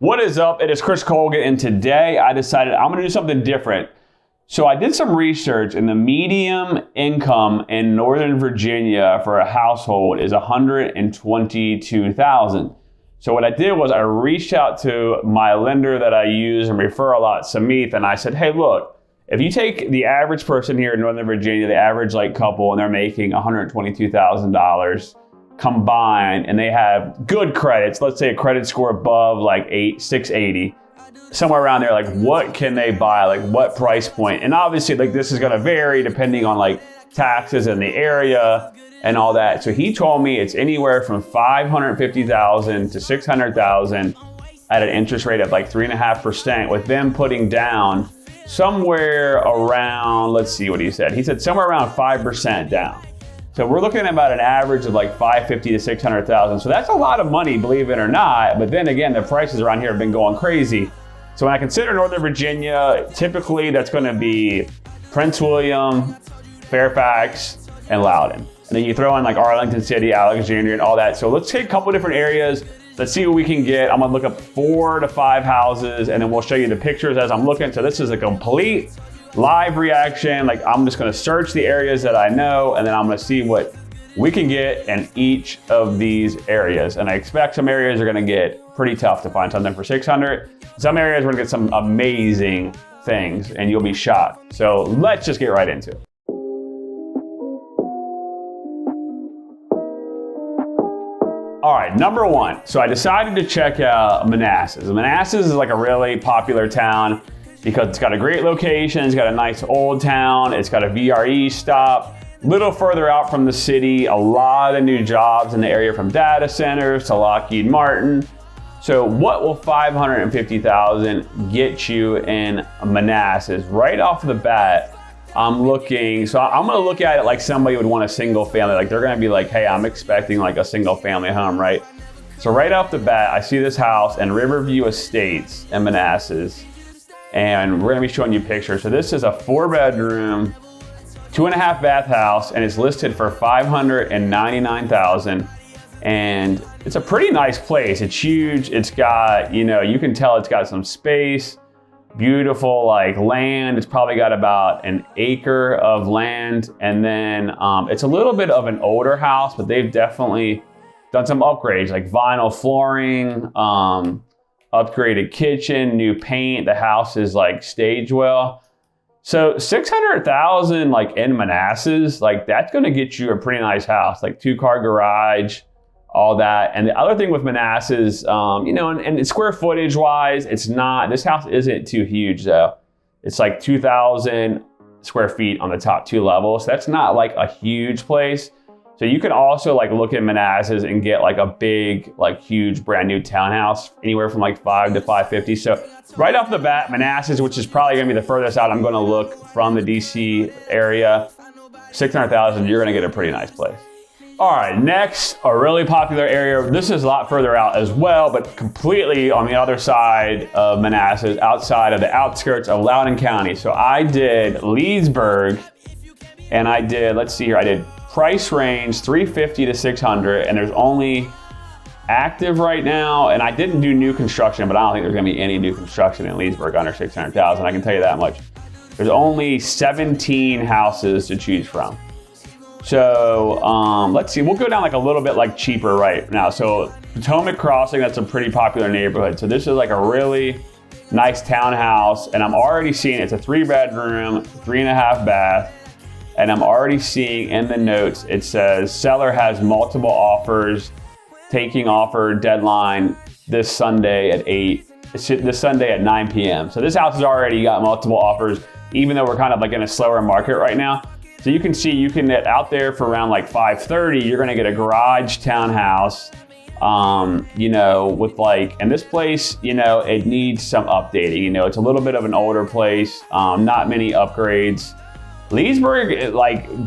What is up? It is Chris Colgan, and today I decided I'm going to do something different. So I did some research, and the median income in Northern Virginia for a household is $122,000. So what I did was I reached out to my lender that I use and refer a lot, Samith, and I said, hey, look, if you take the average person here in Northern Virginia, the average couple, and they're making $122,000 combined, and they have good credits, let's say a credit score above 680, somewhere around there, what can they buy, what price point? And obviously this is going to vary depending on taxes in the area and all that. So he told me it's anywhere from $550,000 to $600,000 at an interest rate of 3.5%, with them putting down somewhere around, let's see what he said. He said somewhere around 5% down. So we're looking at about an average of $550,000 to $600,000. So that's a lot of money, believe it or not. But then again, the prices around here have been going crazy. So when I consider Northern Virginia, typically that's going to be Prince William, Fairfax, and Loudoun. And then you throw in Arlington City, Alexandria, and all that. So let's take a couple different areas. Let's see what we can get. I'm going to look up 4 to 5 houses, and then we'll show you the pictures as I'm looking. So this is a complete live reaction. I'm just going to search the areas that I know, and then I'm going to see what we can get in each of these areas. And I expect some areas are going to get pretty tough to find something for 600. Some areas we're going to get some amazing things, and you'll be shocked. So let's just get right into it. All right, number one. So I decided to check out Manassas. Manassas is a really popular town because it's got a great location, it's got a nice old town, it's got a VRE stop. Little further out from the city, a lot of new jobs in the area, from data centers to Lockheed Martin. So what will $550,000 get you in Manassas? Right off the bat, I'm going to look at it like somebody would want a single family. They're going to be hey, I'm expecting a single family home, right? So right off the bat, I see this house in Riverview Estates in Manassas. And we're going to be showing you pictures. So this is a 4-bedroom, 2.5 bath house, and it's listed for $599,000. And it's a pretty nice place. It's huge. It's got, you can tell it's got some space, beautiful land. It's probably got about an acre of land. And then it's a little bit of an older house, but they've definitely done some upgrades, vinyl flooring, upgraded kitchen, new paint. The house is staged well. So $600,000 in Manassas, that's going to get you a pretty nice house, 2-car garage, all that. And the other thing with Manassas, and square footage wise, this house isn't too huge though. It's 2,000 square feet on the top 2 levels. So that's not a huge place. So you can also look at Manassas and get a big, huge brand new townhouse, anywhere from 5 to 550. So right off the bat, Manassas, which is probably gonna be the furthest out I'm gonna look from the DC area, $600,000, you're gonna get a pretty nice place. All right, next, a really popular area. This is a lot further out as well, but completely on the other side of Manassas, outside of the outskirts of Loudoun County. So I did Leesburg, and I did, let's see here, I did price range $350 to $600, and there's only active right now, and I didn't do new construction, but I don't think there's gonna be any new construction in Leesburg under $600,000, I can tell you that much. There's only 17 houses to choose from. So let's see, we'll go down a little bit cheaper right now. So Potomac Crossing, that's a pretty popular neighborhood. So this is a really nice townhouse, and I'm already seeing it's a 3-bedroom, 3.5 bath. And I'm already seeing in the notes, it says seller has multiple offers, taking offer deadline this Sunday at 9 p.m. So this house has already got multiple offers, even though we're kind of in a slower market right now. So you can see, you can get out there for around $530, you're gonna get a garage townhouse, with and this place, it needs some updating. It's a little bit of an older place, not many upgrades. Leesburg,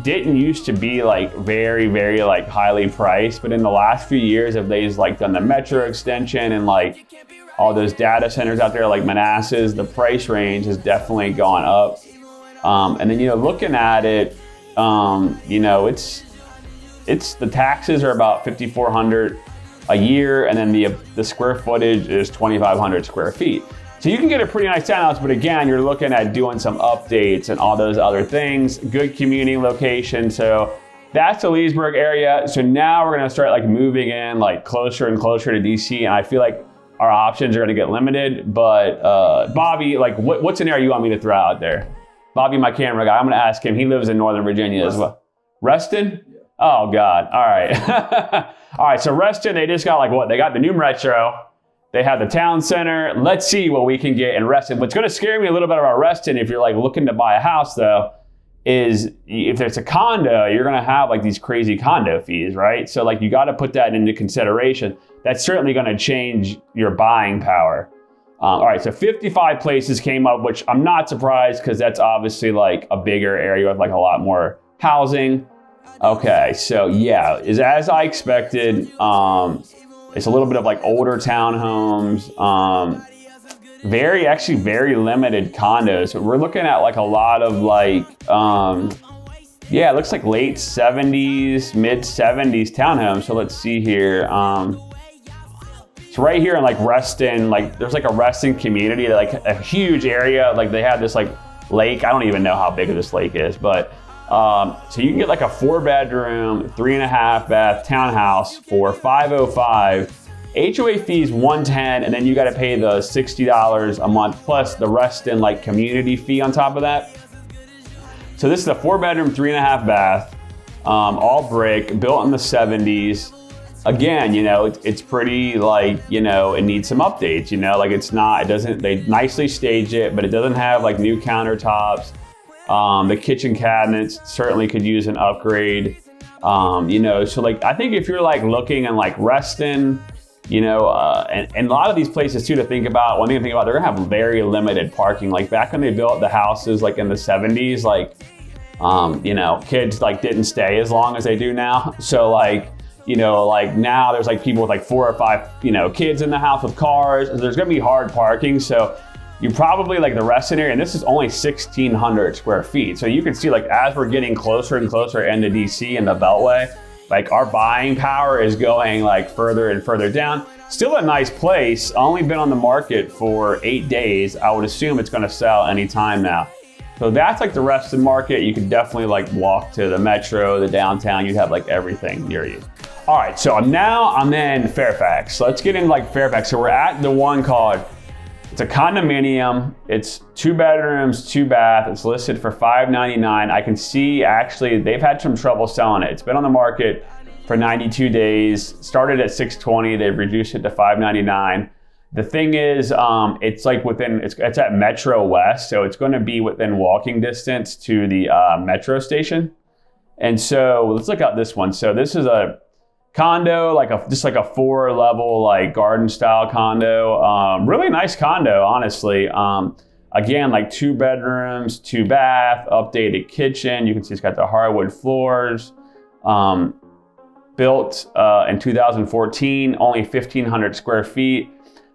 didn't used to be very, very highly priced, but in the last few years, if they've done the metro extension and all those data centers out there Manassas, the price range has definitely gone up. And then looking at it, it's the taxes are about $5,400 a year, and then the square footage is 2,500 square feet. So you can get a pretty nice townhouse, but again, you're looking at doing some updates and all those other things. Good commuting location. So that's the Leesburg area. So now we're gonna start like moving in like closer and closer to DC, and I feel like our options are gonna get limited. But Bobby, like what scenario you want me to throw out there? Bobby, my camera guy, I'm gonna ask him. He lives in Northern Virginia as well. Reston? Yeah. Oh God, all right. All right, so Reston, they just got like what? They got the new Metro. They have the town center. Let's see what we can get in Reston. What's gonna scare me a little bit about Reston, if you're like looking to buy a house though, is if there's a condo, you're gonna have like these crazy condo fees, right? So like you gotta put that into consideration. That's certainly gonna change your buying power. All right, so 55 places came up, which I'm not surprised because that's obviously like a bigger area with like a lot more housing. Okay, so yeah, is as I expected. It's a little bit of like older townhomes, very limited condos. We're looking at like a lot of like, yeah, it looks like late 70s, mid 70s townhomes. So let's see here. So right here in like Reston, like there's like a Reston community, like a huge area. Like they have this like lake. I don't even know how big this lake is, but so you can get like a 4-bedroom, 3.5 bath townhouse for $505. HOA fees $110, and then you got to pay the $60 a month plus the Reston like community fee on top of that. So this is a 4-bedroom, 3.5 bath, all brick, built in the 70s. Again, you know, it's pretty like, you know, it needs some updates. You know, like they nicely staged it, but it doesn't have like new countertops. The kitchen cabinets certainly could use an upgrade. You know, so like I think if you're like looking in like Reston, you know, and a lot of these places too to think about, one thing to think about, they're gonna have very limited parking. Like back when they built the houses like in the 70s, like, you know, kids like didn't stay as long as they do now. So like, you know, like now there's like people with like 4 or 5, you know, kids in the house with cars. There's gonna be hard parking. So you probably like the Reston area, and this is only 1,600 square feet. So you can see like as we're getting closer and closer into DC and the Beltway, like our buying power is going like further and further down. Still a nice place, only been on the market for 8 days. I would assume it's gonna sell anytime now. So that's like the Reston market. You could definitely like walk to the Metro, the downtown, you'd have like everything near you. All right, so I'm in Fairfax. So let's get into like Fairfax. So we're at the one called, it's a condominium. It's 2 bedrooms, 2 bath. It's listed for $599. I can see actually they've had some trouble selling it. It's been on the market for 92 days. Started at $620. They've reduced it to $599. The thing is, it's like it's at Metro West, so it's going to be within walking distance to the Metro station. And so let's look at this one. So this is a condo, just like a 4-level like garden style condo. Really nice condo, honestly. Again, like 2 bedrooms, 2 bath, updated kitchen. You can see it's got the hardwood floors. Built in 2014, only 1,500 square feet.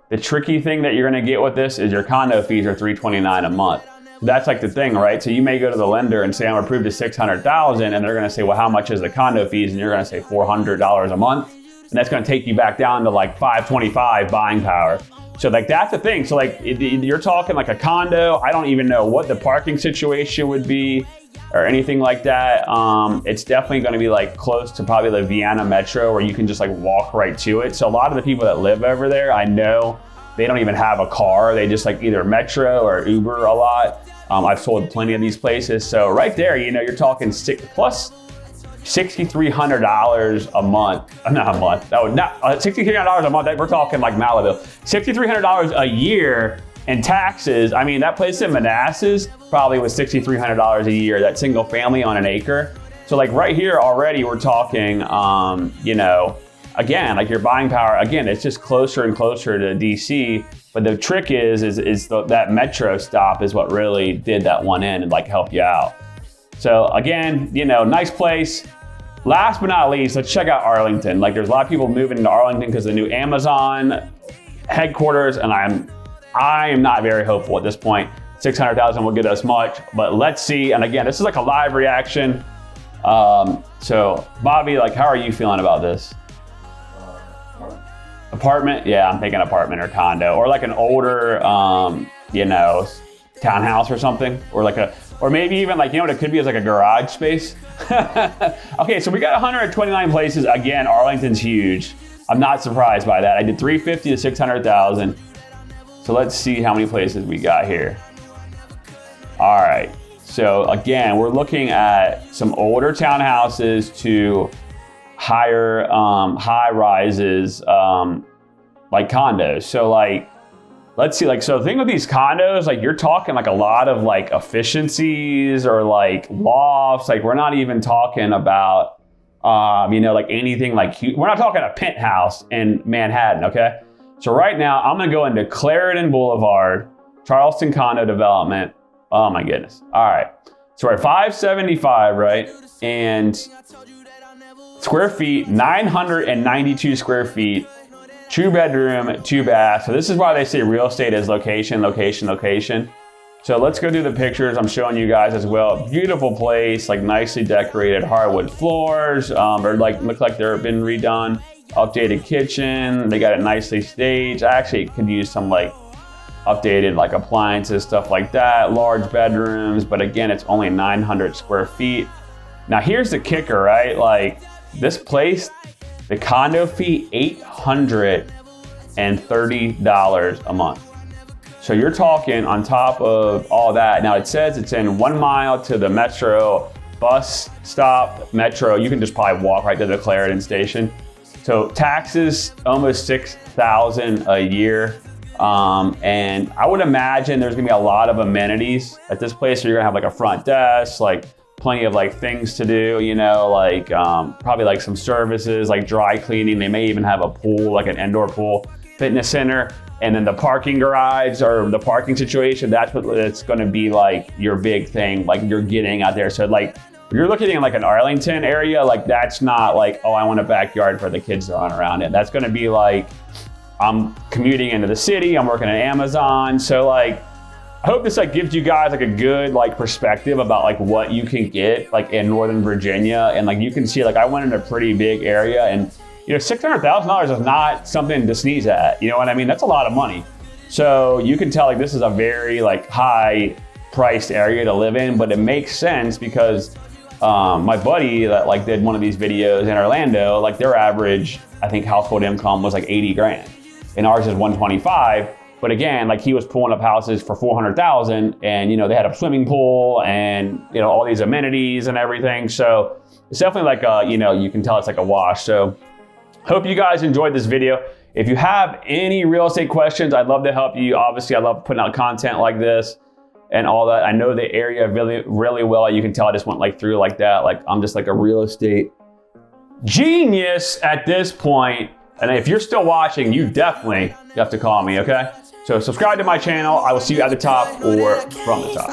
The tricky thing that you're gonna get with this is your condo fees are $329 a month. That's like the thing, right? So you may go to the lender and say, I'm approved to $600,000, and they're gonna say, well, how much is the condo fees? And you're gonna say $400 a month. And that's gonna take you back down to like $525 buying power. So like that's the thing. So like you're talking like a condo. I don't even know what the parking situation would be or anything like that. It's definitely gonna be like close to probably the Vienna Metro where you can just like walk right to it. So a lot of the people that live over there, I know they don't even have a car. They just like either Metro or Uber a lot. I've sold plenty of these places. So right there, you know, you're talking plus $6,300 a month. Not a month. That would not $6,300 a month. We're talking like Malibu. $6,300 a year in taxes. I mean, that place in Manassas probably was $6,300 a year. That single family on an acre. So like right here already, we're talking, you know, again, like your buying power. Again, it's just closer and closer to DC. But the trick is that Metro stop is what really did that one in and like help you out. So again, you know, nice place. Last but not least, let's check out Arlington. Like there's a lot of people moving into Arlington because of the new Amazon headquarters, and I am not very hopeful at this point. 600,000 will get us much, but let's see. And again, this is like a live reaction. So Bobby, like how are you feeling about this? Apartment? Yeah, I'm thinking apartment or condo, or like an older, you know, townhouse or something, or like or maybe even like, you know what it could be, is like a garage space. Okay, so we got 129 places. Again, Arlington's huge. I'm not surprised by that. I did 350 to 600,000. So let's see how many places we got here. All right, so again, we're looking at some older townhouses to higher high rises, like condos. So like, let's see, like, so the thing with these condos, like you're talking like a lot of like efficiencies or like lofts. Like we're not even talking about, you know, like anything like, we're not talking a penthouse in Manhattan, okay? So right now I'm gonna go into Clarendon Boulevard, Charleston condo development. Oh my goodness. All right, so we're at 575, right? And square feet, 992 square feet, 2-bedroom, 2-bath. So this is why they say real estate is location, location, location. So let's go through the pictures I'm showing you guys as well. Beautiful place, like nicely decorated hardwood floors, or like look like they've been redone. Updated kitchen, they got it nicely staged. I actually could use some like updated like appliances, stuff like that. Large bedrooms, but again, it's only 900 square feet. Now here's the kicker, right? Like this place, the condo fee, $830 a month. So you're talking on top of all that. Now it says it's in 1 mile to the metro bus stop, metro. You can just probably walk right to the Clarendon station. So taxes, almost $6,000 a year. And I would imagine there's gonna be a lot of amenities at this place. So you're gonna have like a front desk, like plenty of like things to do, you know, like probably like some services like dry cleaning. They may even have a pool, like an indoor pool, fitness center, and then the parking garage or the parking situation. That's what it's going to be like your big thing, like you're getting out there. So like if you're looking in like an Arlington area, like that's not like, oh, I want a backyard for the kids to run around in. That's going to be like, I'm commuting into the city, I'm working at Amazon. So like, I hope this like gives you guys like a good like perspective about like what you can get like in Northern Virginia. And like you can see, like I went in a pretty big area, and you know, $600,000 is not something to sneeze at. You know what I mean? That's a lot of money. So you can tell like this is a very like high priced area to live in, but it makes sense because my buddy that like did one of these videos in Orlando, like their average, I think household income was like 80 grand and ours is 125. But again, like he was pulling up houses for 400,000, and you know, they had a swimming pool and you know, all these amenities and everything. So it's definitely like a, you know, you can tell it's like a wash. So hope you guys enjoyed this video. If you have any real estate questions, I'd love to help you. Obviously, I love putting out content like this and all that. I know the area really, really well. You can tell I just went like through like that. Like I'm just like a real estate genius at this point. And if you're still watching, you definitely have to call me, okay? So subscribe to my channel. I will see you at the top or from the top.